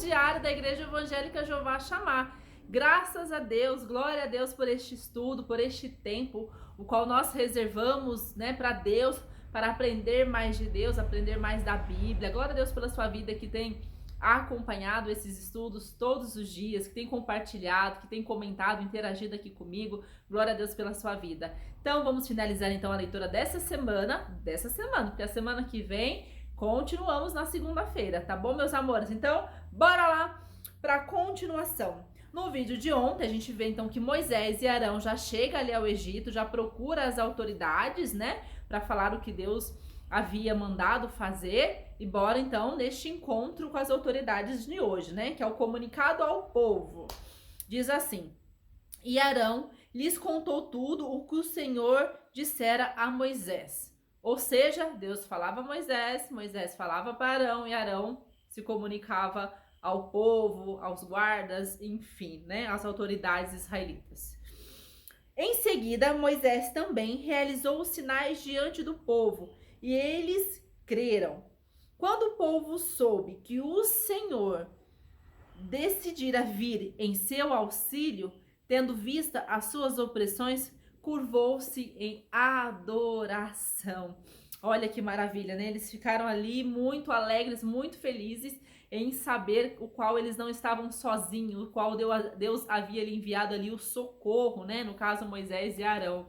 diário da Igreja Evangélica Jeová Shammah. Graças a Deus, glória a Deus por este estudo, por este tempo, o qual nós reservamos, né, para Deus, para aprender mais de Deus, aprender mais da Bíblia. Glória a Deus pela sua vida que tem acompanhado esses estudos todos os dias, que tem compartilhado, que tem comentado, interagido aqui comigo. Glória a Deus pela sua vida. Então, vamos finalizar então a leitura dessa semana, porque a semana que vem continuamos na segunda-feira, tá bom, meus amores? Então, bora lá para a continuação. No vídeo de ontem, a gente vê então que Moisés e Arão já chegam ali ao Egito, já procura as autoridades, né, para falar o que Deus havia mandado fazer. E bora então neste encontro com as autoridades de hoje, né, que é o comunicado ao povo. Diz assim: e Arão lhes contou tudo o que o Senhor dissera a Moisés. Ou seja, Deus falava a Moisés, Moisés falava para Arão e Arão se comunicava ao povo, aos guardas, enfim, né, às autoridades israelitas. Em seguida, Moisés também realizou os sinais diante do povo e eles creram. Quando o povo soube que o Senhor decidira vir em seu auxílio, tendo vista as suas opressões, curvou-se em adoração. Olha que maravilha, né? Eles ficaram ali muito alegres, muito felizes em saber o qual eles não estavam sozinhos, o qual Deus havia lhe enviado ali o socorro, né? No caso, Moisés e Arão.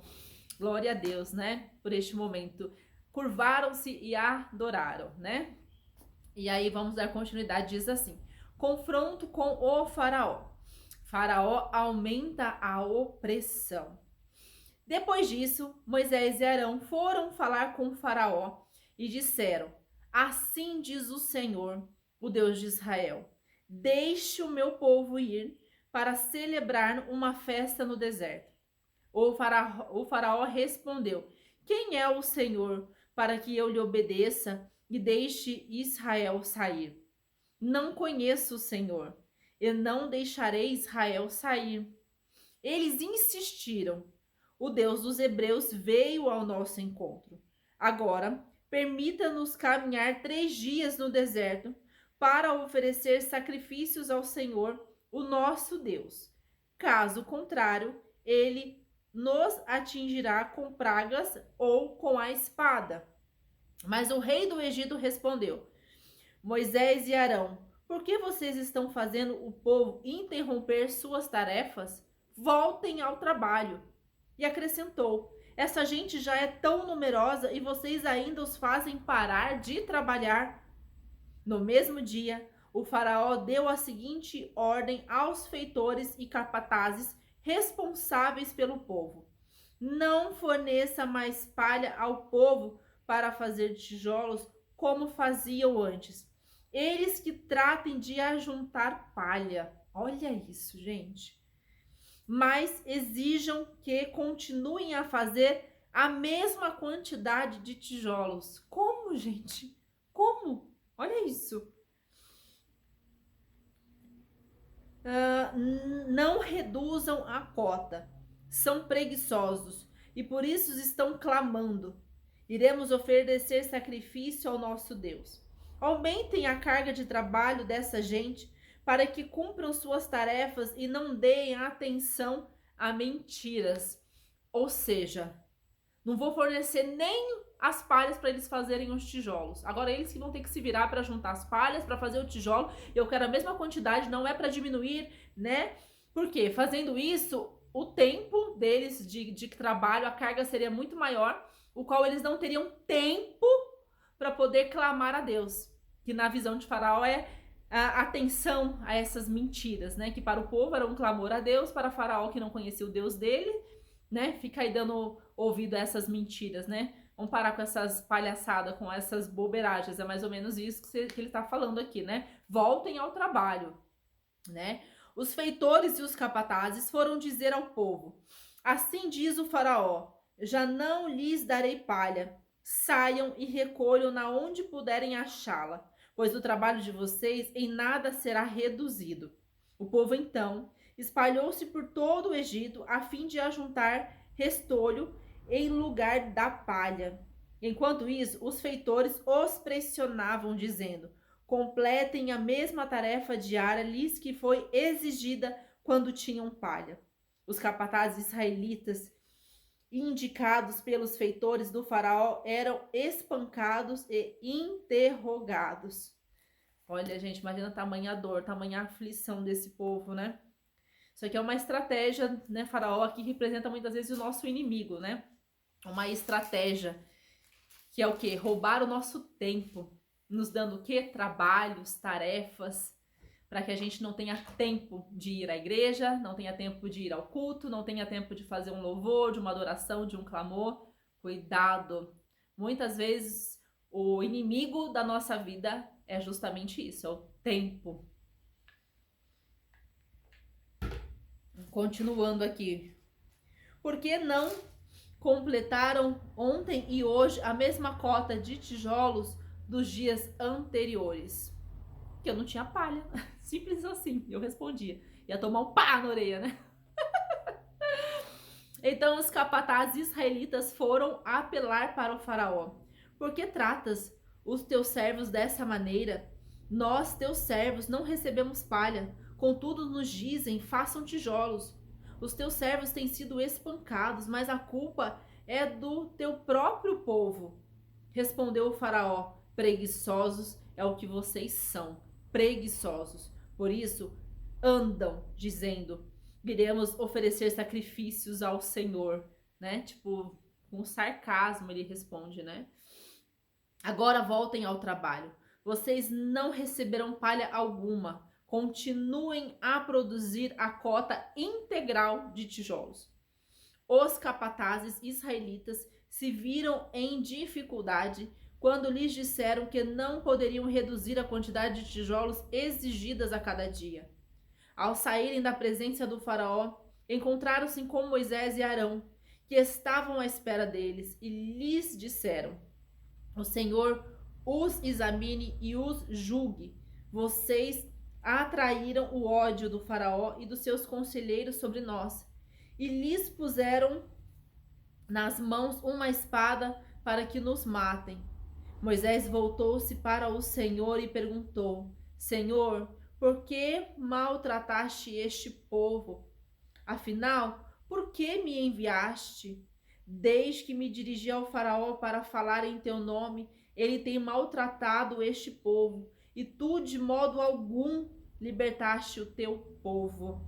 Glória a Deus, né? Por este momento. Curvaram-se e adoraram, né? E aí vamos dar continuidade, diz assim: confronto com o faraó. Faraó aumenta a opressão. Depois disso, Moisés e Arão foram falar com o faraó e disseram: assim diz o Senhor, o Deus de Israel: deixe o meu povo ir para celebrar uma festa no deserto. O faraó respondeu: quem é o Senhor para que eu lhe obedeça e deixe Israel sair? Não conheço o Senhor, e não deixarei Israel sair. Eles insistiram. O Deus dos Hebreus veio ao nosso encontro. Agora, permita-nos caminhar 3 dias no deserto para oferecer sacrifícios ao Senhor, o nosso Deus. Caso contrário, ele nos atingirá com pragas ou com a espada. Mas o rei do Egito respondeu: Moisés e Arão, por que vocês estão fazendo o povo interromper suas tarefas? Voltem ao trabalho. E acrescentou: essa gente já é tão numerosa e vocês ainda os fazem parar de trabalhar? No mesmo dia, o faraó deu a seguinte ordem aos feitores e capatazes responsáveis pelo povo: não forneça mais palha ao povo para fazer tijolos como faziam antes. Eles que tratem de ajuntar palha. Olha isso, gente. Mas exijam que continuem a fazer a mesma quantidade de tijolos. Como, gente? Como? Olha isso. Não reduzam a cota. São preguiçosos e por isso estão clamando. Iremos oferecer sacrifício ao nosso Deus. Aumentem a carga de trabalho dessa gente para que cumpram suas tarefas e não deem atenção a mentiras. Ou seja, não vou fornecer nem as palhas para eles fazerem os tijolos. Agora eles que vão ter que se virar para juntar as palhas, para fazer o tijolo. Eu quero a mesma quantidade, não é para diminuir, né? Porque fazendo isso, o tempo deles de trabalho, a carga seria muito maior, o qual eles não teriam tempo para poder clamar a Deus. Que na visão de Faraó é a atenção a essas mentiras, né? Que para o povo era um clamor a Deus, para Faraó que não conhecia o Deus dele, né? Fica aí dando ouvido a essas mentiras, né? Vamos parar com essas palhaçadas, com essas bobeiragens. É mais ou menos isso que ele está falando aqui, né? Voltem ao trabalho, né? Os feitores e os capatazes foram dizer ao povo: assim diz o faraó, já não lhes darei palha. Saiam e recolham na onde puderem achá-la, pois o trabalho de vocês em nada será reduzido. O povo então espalhou-se por todo o Egito a fim de ajuntar restolho em lugar da palha. Enquanto isso, os feitores os pressionavam, dizendo: completem a mesma tarefa diária lhes que foi exigida quando tinham palha. Os capatazes israelitas, indicados pelos feitores do faraó, eram espancados e interrogados. Olha, gente, imagina tamanha dor, tamanha aflição desse povo, né? Isso aqui é uma estratégia, né? Faraó aqui representa muitas vezes o nosso inimigo, né? Uma estratégia que é o quê? Roubar o nosso tempo, nos dando o quê? Trabalhos, tarefas, para que a gente não tenha tempo de ir à igreja, não tenha tempo de ir ao culto, não tenha tempo de fazer um louvor, de uma adoração, de um clamor. Cuidado! Muitas vezes o inimigo da nossa vida é justamente isso, é o tempo. Continuando aqui. Por que não completaram ontem e hoje a mesma cota de tijolos dos dias anteriores? Porque eu não tinha palha. Simples assim. Eu respondia. Ia tomar um pá na orelha, né? Então os capatazes israelitas foram apelar para o faraó. Por que tratas os teus servos dessa maneira? Nós, teus servos, não recebemos palha. Contudo, nos dizem, façam tijolos. Os teus servos têm sido espancados, mas a culpa é do teu próprio povo. Respondeu o faraó, preguiçosos é o que vocês são, preguiçosos. Por isso, andam dizendo, iremos oferecer sacrifícios ao Senhor, né? Tipo, com sarcasmo ele responde, né? Agora voltem ao trabalho. Vocês não receberão palha alguma. Continuem a produzir a cota integral de tijolos. Os capatazes israelitas se viram em dificuldade quando lhes disseram que não poderiam reduzir a quantidade de tijolos exigidas a cada dia. Ao saírem da presença do faraó, encontraram-se com Moisés e Arão, que estavam à espera deles, e lhes disseram: o Senhor os examine e os julgue. Vocês atraíram o ódio do faraó e dos seus conselheiros sobre nós, e lhes puseram nas mãos uma espada para que nos matem. Moisés voltou-se para o Senhor e perguntou: Senhor, por que maltrataste este povo? Afinal, por que me enviaste? Desde que me dirigi ao faraó para falar em teu nome, ele tem maltratado este povo, e tu de modo algum libertaste o teu povo,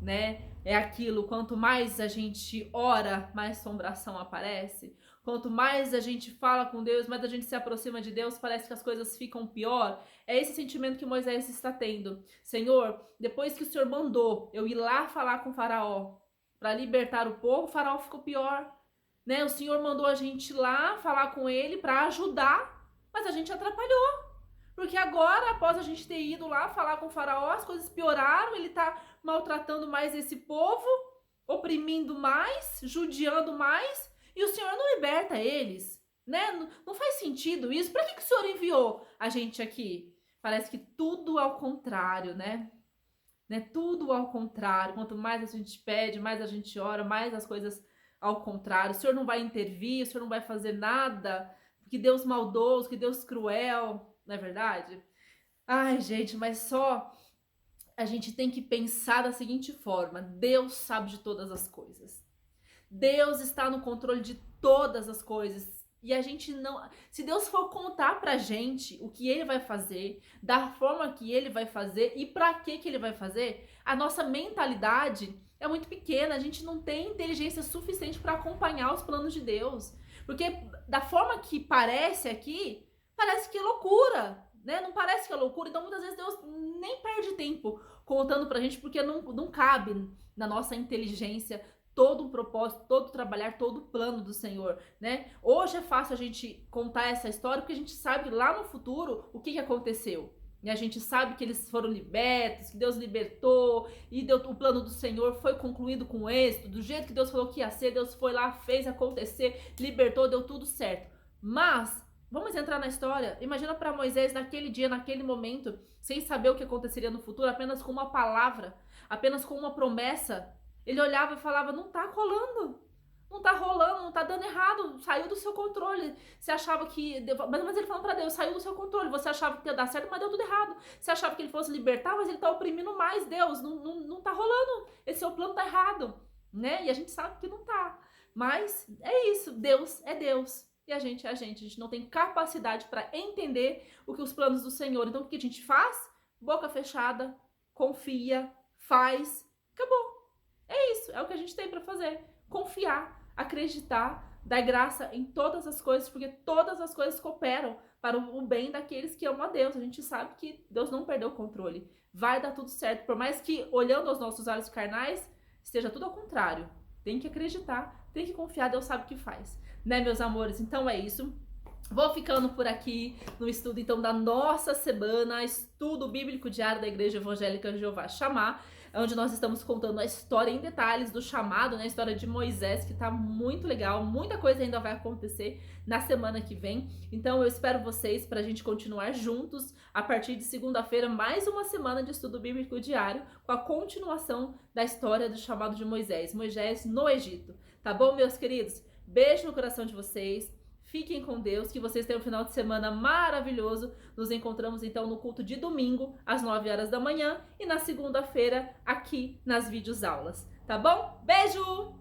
né? É aquilo, quanto mais a gente ora, mais assombração aparece. Quanto mais a gente fala com Deus, mais a gente se aproxima de Deus, parece que as coisas ficam pior. É esse sentimento que Moisés está tendo. Senhor, depois que o Senhor mandou eu ir lá falar com o faraó para libertar o povo, o faraó ficou pior, né? O Senhor mandou a gente ir lá falar com ele para ajudar, mas a gente atrapalhou. Porque agora, após a gente ter ido lá falar com o faraó, as coisas pioraram, ele tá maltratando mais esse povo, oprimindo mais, judiando mais, e o Senhor não liberta eles, né? Não faz sentido isso. Para que o Senhor enviou a gente aqui? Parece que tudo ao contrário, né? Tudo ao contrário. Quanto mais a gente pede, mais a gente ora, mais as coisas ao contrário. O Senhor não vai intervir, o Senhor não vai fazer nada. Que Deus maldoso, que Deus cruel. Não é verdade? Ai, gente, mas só a gente tem que pensar da seguinte forma: Deus sabe de todas as coisas. Deus está no controle de todas as coisas. E a gente não... Se Deus for contar pra gente o que ele vai fazer, da forma que ele vai fazer e pra que ele vai fazer, a nossa mentalidade é muito pequena. A gente não tem inteligência suficiente para acompanhar os planos de Deus. Porque da forma que parece aqui, parece que é loucura, né? Não parece que é loucura. Então muitas vezes Deus nem perde tempo contando pra gente, porque não cabe na nossa inteligência todo o propósito, todo o trabalhar, todo o plano do Senhor, né? Hoje é fácil a gente contar essa história porque a gente sabe lá no futuro o que aconteceu. E a gente sabe que eles foram libertos, que Deus libertou, e o plano do Senhor foi concluído com êxito, do jeito que Deus falou que ia ser, Deus foi lá, fez acontecer, libertou, deu tudo certo. Mas vamos entrar na história. Imagina para Moisés naquele dia, naquele momento, sem saber o que aconteceria no futuro, apenas com uma palavra, apenas com uma promessa. Ele olhava e falava: não tá colando, não tá rolando, não tá dando errado, saiu do seu controle. Você achava que, mas ele falando pra Deus, saiu do seu controle, você achava que ia dar certo, mas deu tudo errado. Você achava que ele fosse libertar, mas ele tá oprimindo mais, Deus, não tá rolando, esse seu plano tá errado, né? E a gente sabe que não tá, mas é isso, Deus é Deus. E a gente é a gente não tem capacidade para entender o que os planos do Senhor. Então o que a gente faz? Boca fechada, confia, faz, acabou. É isso, é o que a gente tem para fazer. Confiar, acreditar, dar graça em todas as coisas, porque todas as coisas cooperam para o bem daqueles que amam a Deus. A gente sabe que Deus não perdeu o controle. Vai dar tudo certo, por mais que olhando aos nossos olhos carnais, esteja tudo ao contrário. Tem que acreditar, tem que confiar, Deus sabe o que faz. Né, meus amores? Então é isso. Vou ficando por aqui no estudo, então, da nossa semana, estudo bíblico diário da Igreja Evangélica Jeová Shammah, onde nós estamos contando a história em detalhes do chamado, né, a história de Moisés, que tá muito legal, muita coisa ainda vai acontecer na semana que vem. Então eu espero vocês pra gente continuar juntos a partir de segunda-feira, mais uma semana de estudo bíblico diário, com a continuação da história do chamado de Moisés no Egito. Tá bom, meus queridos? Beijo no coração de vocês. Fiquem com Deus, que vocês tenham um final de semana maravilhoso. Nos encontramos então no culto de domingo, às 9 horas da manhã, e na segunda-feira aqui nas videoaulas, tá bom? Beijo!